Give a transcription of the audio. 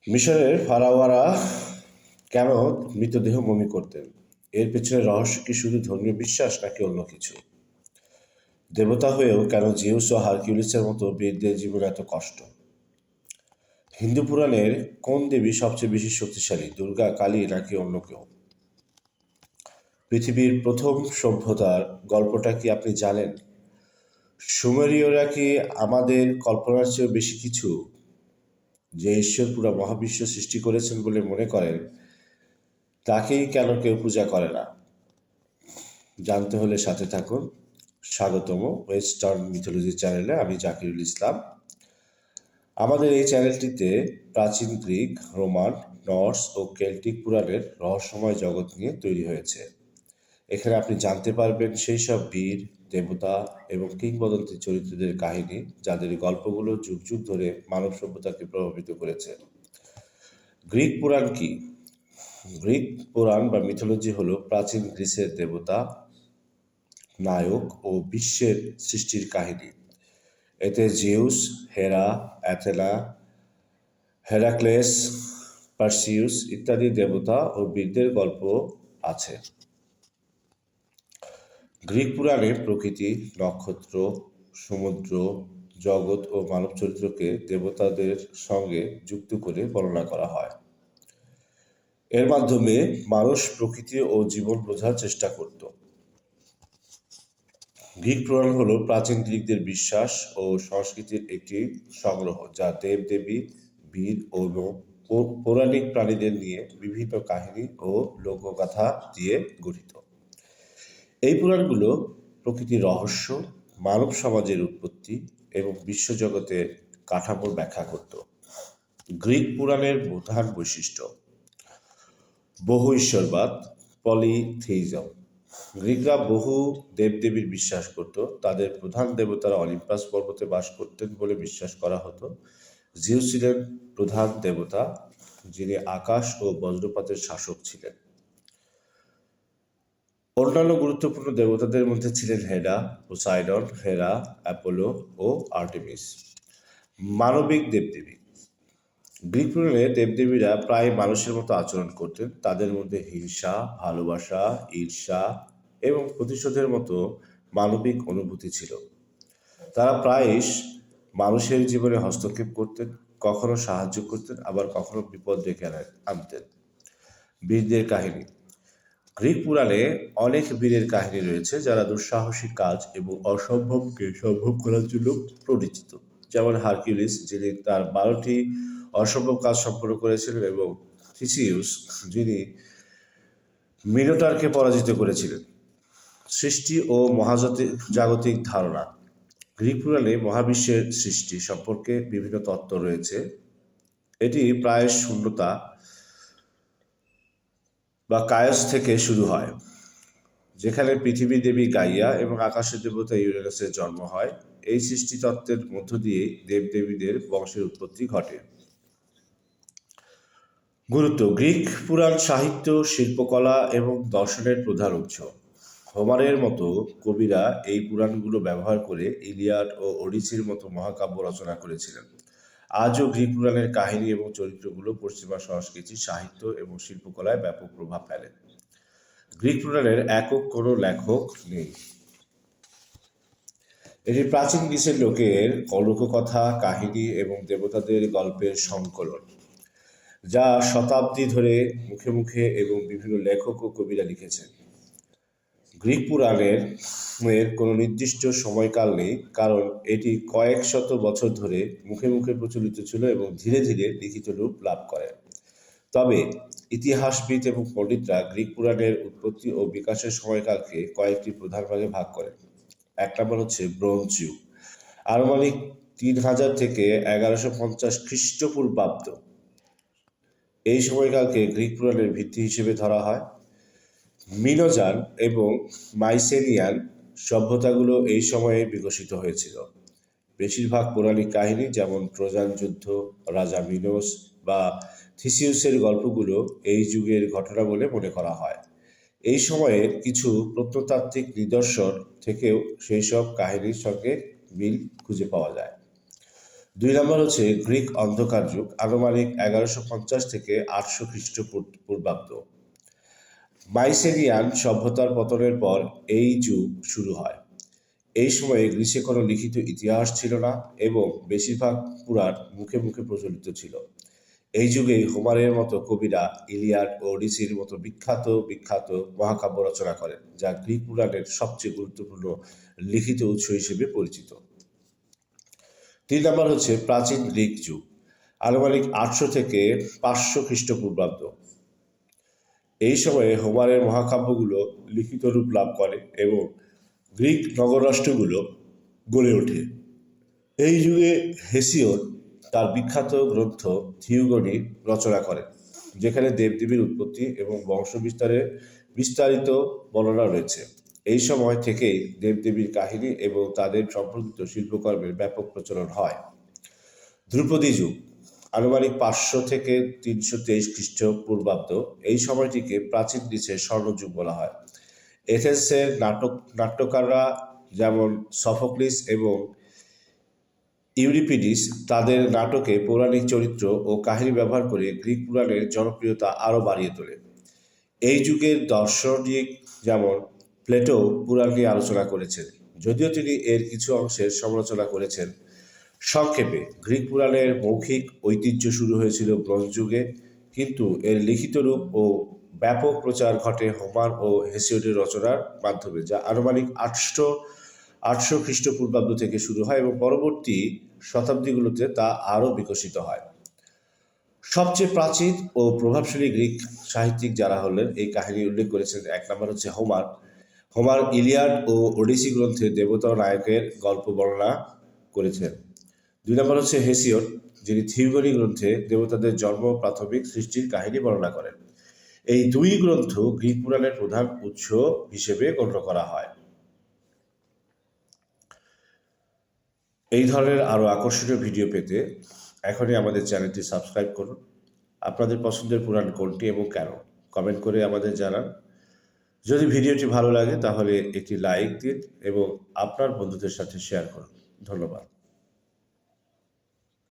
মিশরের ফারাওয়ারা কেন মৃতদেহ মমি করতেন? এর পেছনে রহস্য কি শুধু ধর্মীয় বিশ্বাস নাকি অন্য কিছু? দেবতা হয়েও কেন জিউস ও হারকিউলিসের মতো বীরদের জীবনে এত কষ্ট? হিন্দু পুরাণের কোন দেবী সবচেয়ে বেশি শক্তিশালী, দুর্গা, কালী নাকি অন্য কেউ? পৃথিবীর প্রথম সভ্যতার গল্পটা কি আপনি জানেন? সুমেরীয়রা কি আমাদের কল্পনার চেয়েও বেশি কিছু, যে ঈশ্বর পুরো মহাবিশ্ব সৃষ্টি করেছেন বলে মনে করেন, তাকেই কেন কেউ পূজা করে না? জানতে হলে সাথে থাকুন। স্বাগতম ওয়েস্টার্ন মিথোলজি চ্যানেলে। আমি জাকিরুল ইসলাম। আমাদের এই চ্যানেলটিতে প্রাচীন গ্রিক, রোমান, নর্স ও কেল্টিক পুরাণের রহস্যময় জগৎ নিয়ে তৈরি হয়েছে। এখানে আপনি জানতে পারবেন সেই সব বীর, দেবতা এবং কিংবদন্তি চরিত্রদের কাহিনী, যাদের গল্পগুলো যুগ যুগ ধরে মানব সভ্যতাকে প্রভাবিত করেছে। গ্রিক পুরাণ কি? গ্রিক পুরাণ বা মিথোলজি হলো প্রাচীন গ্রিসের দেবতা, নায়ক ও বিশ্বের সৃষ্টির কাহিনী। এতে জিউস, হেরা, অ্যাথেনা, হেরাক্লেস, পার্সিউস ইত্যাদি দেবতা ও বীরদের গল্প আছে। গ্রিক পুরাণে প্রকৃতি, নক্ষত্র, সমুদ্র, জগৎ ও মানব চরিত্রকে দেবতাদের সঙ্গে যুক্ত করে বর্ণনা করা হয়। এর মাধ্যমে মানুষ প্রকৃতি ও জীবন বোঝার চেষ্টা করত। গ্রিক পুরাণ হল প্রাচীন গ্রিকদের বিশ্বাস ও সংস্কৃতির একটি সংগ্রহ, যা দেবদেবী, বীর ও পৌরাণিক প্রাণীদের নিয়ে বিভিন্ন কাহিনী ও লোকগাথা দিয়ে গঠিত। এই পুরাণগুলো প্রকৃতির রহস্য, মানব সমাজের উৎপত্তি এবং বিশ্বজগতের কাঠামোর ব্যাখ্যা করত। গ্রিক পুরাণের প্রধান বৈশিষ্ট্য: বহু ঈশ্বরবাদ, পলিথেইজম। গ্রিকরা বহু দেবদেবীর বিশ্বাস করত। তাদের প্রধান দেবতারা অলিম্পাস পর্বতে বাস করতেন বলে বিশ্বাস করা হতো। জিউস ছিলেন প্রধান দেবতা, যিনি আকাশ ও বজ্রপাতের শাসক ছিলেন। অন্যান্য গুরুত্বপূর্ণ দেবতাদের মধ্যে ছিলেন হেডা, পোসাইডন, হেরা, অ্যাপোলো ও আর্টেমিস। মানবিক দেবদেবী: গ্রিক পুরাণে দেবদেবীরা প্রায় মানুষের মতো আচরণ করতেন। তাদের মধ্যে হিংসা, ভালোবাসা, ঈর্ষা এবং প্রতিশোধের মতো মানবিক অনুভূতি ছিল। তারা প্রায়ই মানুষের জীবনে হস্তক্ষেপ করতেন, কখনো সাহায্য করতেন, আবার কখনো বিপদ ডেকে আনতেন। বীরদের কাহিনী: গ্রিক পুরাণে অনেক বীরের কাহিনী রয়েছে, যারা দুঃসাহসিক কাজ এবং অসম্ভবকে সম্ভব করার জন্য পরিচিত। যেমন হারকিউলিস, যিনি তার 12টি অসম্ভব কাজ সম্পন্ন করেছিলেন, এবং থিসিউস, যিনি মিনোটারকে পরাজিত করেছিলেন। সৃষ্টি ও মহাজাগতিক ধারণা: গ্রিক পুরাণে মহাবিশ্বের সৃষ্টি সম্পর্কে বিভিন্ন তত্ত্ব রয়েছে। এটি প্রায় শূন্যতা বা কায়স থেকে শুরু হয়, যেখানে পৃথিবী দেবী গাইয়া এবং আকাশের দেবতা ইউরেনাসের জন্ম হয়। এই সৃষ্টি তত্ত্বের মধ্য দিয়ে দেবদেবীদের বংশের উৎপত্তি ঘটে। গুরুত্ব: গ্রিক পুরাণ সাহিত্য, শিল্পকলা এবং দর্শনের প্রধান উৎস। হোমারের মতো কবিরা এই পুরাণগুলো ব্যবহার করে ইলিয়াড ও ওডিসির মতো মহাকাব্য রচনা করেছিলেন। আজও গ্রিক পুরাণের কাহিনী এবং চরিত্রগুলো পশ্চিমা সংস্কৃতি, সাহিত্য এবং শিল্পকলায় ব্যাপক প্রভাব ফেলে। গ্রিক পুরাণের একক কোনো লেখক নেই। এটি প্রাচীন গ্রিসের লোকের লোককথা, কাহিনী এবং দেবতাদের গল্পের সংকলন, যা শতাব্দী ধরে মুখে মুখে এবং বিভিন্ন লেখক ও কবিরা লিখেছেন। গ্রিক পুরাণের কোনো নির্দিষ্ট সময়কাল নেই, কারণ এটি কয়েক শত বছর ধরে মুখে মুখে প্রচলিত ছিল এবং ধীরে ধীরে লিখিত রূপ লাভ করে। তবে ইতিহাসবিদ এবং পণ্ডিতরা গ্রিক পুরাণের উৎপত্তি ও বিকাশের সময়কালকে কয়েকটি প্রধান ভাগে ভাগ করেন। এক নম্বর হচ্ছে ব্রোঞ্জ যুগ, আনুমানিক 3000 থেকে 1150 খ্রিস্টপূর্বাব্দ। এই সময়কালকে গ্রিক পুরাণের ভিত্তি হিসেবে ধরা হয়। মিনোজান এবং মাইসেনিয়ান সভ্যতাগুলো এই সময়ে বিকশিত হয়েছিল। বেশিরভাগ পৌরাণিক কাহিনী, যেমন ট্রোজান যুদ্ধ, রাজা মিনোস বা থিসিউসের গল্পগুলো এই যুগের ঘটনা বলে মনে করা হয়। এই সময়ের কিছু প্রত্নতাত্ত্বিক নিদর্শন থেকেও সেই সব কাহিনীর সঙ্গে মিল খুঁজে পাওয়া যায়। 2 নম্বর হচ্ছে গ্রিক অন্ধকার যুগ, আনুমানিক 1150 থেকে 800 খ্রিস্টপূর্বাব্দ। মাইসেনিয়ান সভ্যতার পতনের পর এই যুগ শুরু হয়। এই সময়ে গ্রিসে কোনো লিখিত ইতিহাস ছিল না এবং বেশিরভাগ পুরাণ মুখে মুখে প্রচলিত ছিল। এই যুগেই হোমারের মতো কবিরা ইলিয়াড ও ওডিসির মতো বিখ্যাত বিখ্যাত মহাকাব্য রচনা করেন, যা গ্রিক পুরাণের সবচেয়ে গুরুত্বপূর্ণ লিখিত উৎস হিসেবে পরিচিত। 3 নম্বর হচ্ছে প্রাচীন গ্রিক যুগ, আনুমানিক 800 থেকে 500 খ্রিস্টপূর্বাব্দ। এই সময়ে হোমারের মহাকাব্যগুলো লিখিত রূপ লাভ করে এবং গ্রিক নগররাষ্ট্রগুলো গড়ে ওঠে। এই যুগে হেসিওড তার বিখ্যাত গ্রন্থ থিওগনি রচনা করেন, যেখানে দেবদেবীর উৎপত্তি এবং বংশ বিস্তারের বিস্তারিত বর্ণনা রয়েছে। এই সময় থেকেই দেবদেবীর কাহিনী এবং তাদের সম্পর্কিত শিল্পকর্মের ব্যাপক প্রচলন হয়। ধ্রুপদী যুগ, আনুমানিক 500 থেকে 323 খ্রিস্টপূর্বাব্দ। এই সময়টিকে প্রাচীন গ্রিসের স্বর্ণযুগ বলা হয়। এথেন্সের নাট্যকাররা যেমন সফোক্লিস এবং ইউরিপিডিস তাদের নাটকে পৌরাণিক চরিত্র ও কাহিনী ব্যবহার করে গ্রিক পুরাণের জনপ্রিয়তা আরও বাড়িয়ে তোলে। এই যুগের দার্শনিক যেমন প্লেটো পুরাণ নিয়ে আলোচনা করেছেন, যদিও তিনি এর কিছু অংশের সমালোচনা করেছেন। সংক্ষেপে, গ্রিক পুরাণের মৌখিক ঐতিহ্য শুরু হয়েছিল ব্রোঞ্জ যুগে, কিন্তু এর লিখিত রূপ ও ব্যাপক প্রচার ঘটে হোমার ও হেসিওডের রচনার মাধ্যমে, যা আনুমানিক 800 খ্রিস্টপূর্বাব্দ থেকে শুরু হয় এবং পরবর্তী শতাব্দীগুলোতে তা আরও বিকশিত হয়। সবচেয়ে প্রাচীন ও প্রভাবশালী গ্রিক সাহিত্যিক যারা হলেন এই কাহিনী উল্লেখ করেছেন, 1 নম্বর হচ্ছে হোমার। হোমার ইলিয়াড ও ওডিসি গ্রন্থে দেবতা ও নায়কের গল্প বর্ণনা করেছেন। 2 নম্বর হচ্ছে হেসিওড, যিনি থিওগনি গ্রন্থে দেবতাদের জন্ম প্রাথমিক সৃষ্টির কাহিনী বর্ণনা করেন। এই দুই গ্রন্থ গ্রিক পুরাণের প্রধান উৎস হিসেবে গণ্য করা হয়। এই ধরনের আরও আকর্ষণীয় ভিডিও পেতে এখনই আমাদের চ্যানেলটি সাবস্ক্রাইব করুন। আপনাদের পছন্দের পুরাণ কোনটি এবং কেন কমেন্ট করে আমাদের জানান। যদি ভিডিওটি ভালো লাগে তাহলে একটি লাইক দিন এবং আপনার বন্ধুদের সাথে শেয়ার করুন। ধন্যবাদ।